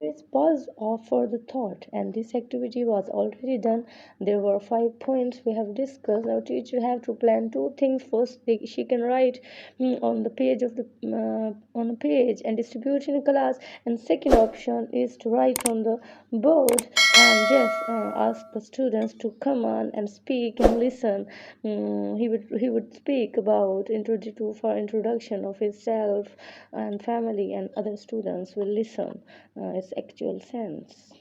It's pause off for the thought, and this activity was already done. There were 5 points we have discussed. Now teacher have to plan two things. First, she can write on the page of the on a page and distribute in class. And second option is to write on the board and just ask the students to come on and speak and listen. He would speak about introduce for introduction of himself and family, and other students will listen its actual sense.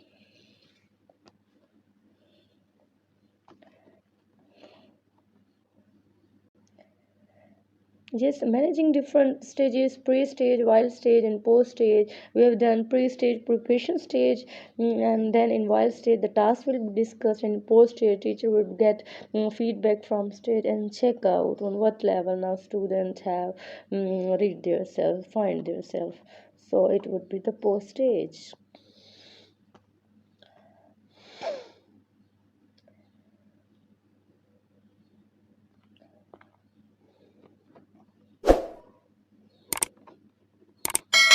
Just managing different stages: pre-stage, wild stage, and post-stage. We have done pre-stage, preparation stage, and then in wild stage the task will be discussed, and post-stage teacher will get feedback from stage and check out on what level now students have read their self, find their self. So it would be the post-stage.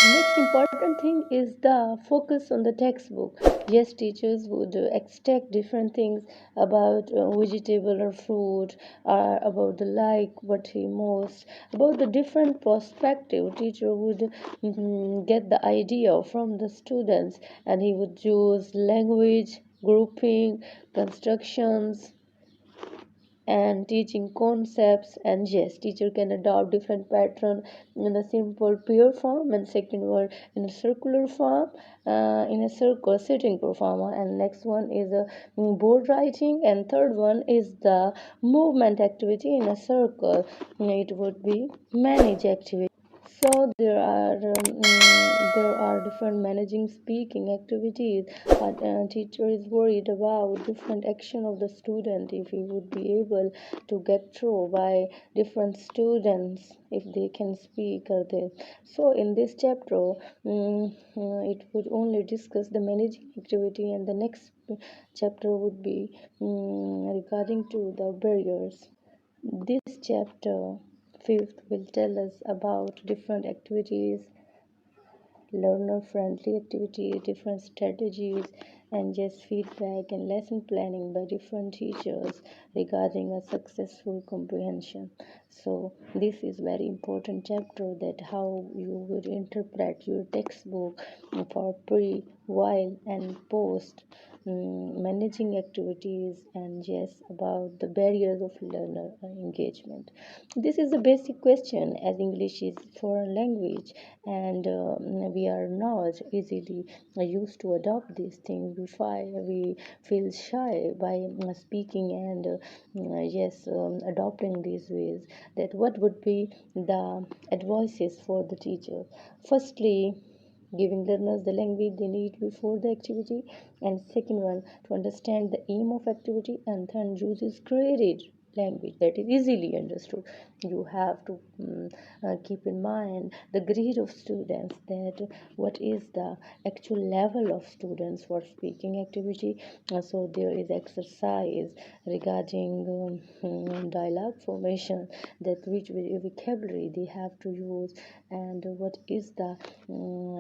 Next important thing is the focus on the textbook. Yes, teachers would extract different things about vegetable or fruit, or about the like what he most, about the different perspective. Teacher would get the idea from the students, and he would use language, grouping, constructions, and teaching concepts. And yes, teacher can adopt different pattern in a simple pure form, and second one in a circular form, in a circle sitting performer, and next one is a board writing, and third one is the movement activity in a circle. It would be manage activity. So there are different managing speaking activities. A teacher is worried about different action of the student, if he would be able to get through by different students, if they can speak or they. So in this chapter, it would only discuss the managing activity, and the next chapter would be regarding to the barriers. This chapter, fifth, will tell us about different activities, learner friendly activities, different strategies, and just feedback and lesson planning by different teachers regarding a successful comprehension. So this is very important chapter, that how you would interpret your textbook for pre, while, and post, managing activities, and yes, about the barriers of learner engagement. This is a basic question, as English is foreign language, and we are not easily used to adopt these things. We feel shy by speaking and yes, adopting these ways. That what would be the advices for the teacher? Firstly, giving learners the language they need before the activity, and second one, to understand the aim of activity, and third, uses created language that is easily understood. You have to keep in mind the grade of students, that what is the actual level of students for speaking activity. So there is exercise regarding dialogue formation, that which vocabulary they have to use, and what is the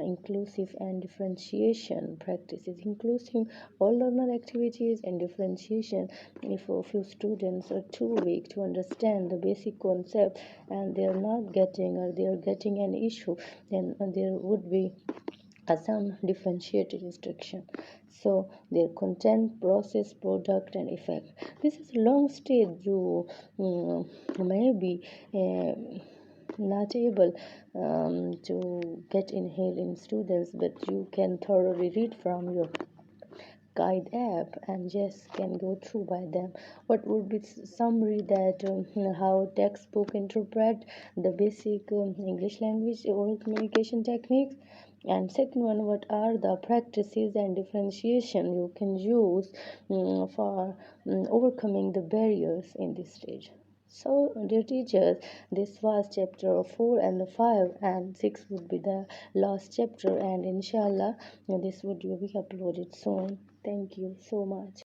inclusive and differentiation practices, including all learner activities and differentiation. If a few students are too weak to understand the basic concept, and they are not getting, or they are getting an issue, then there would be some differentiated instruction. So their content, process, product, and effect. This is a long stage. You may be not able to get in here in students, but you can thoroughly read from your guide app and just can go through by them. What would be summary, that how textbook interpret the basic English language oral communication techniques, and second one, what are the practices and differentiation you can use for overcoming the barriers in this stage. So, dear teachers, this was chapter 4 and 5, and 6 would be the last chapter, and inshallah, this video will be uploaded soon. Thank you so much.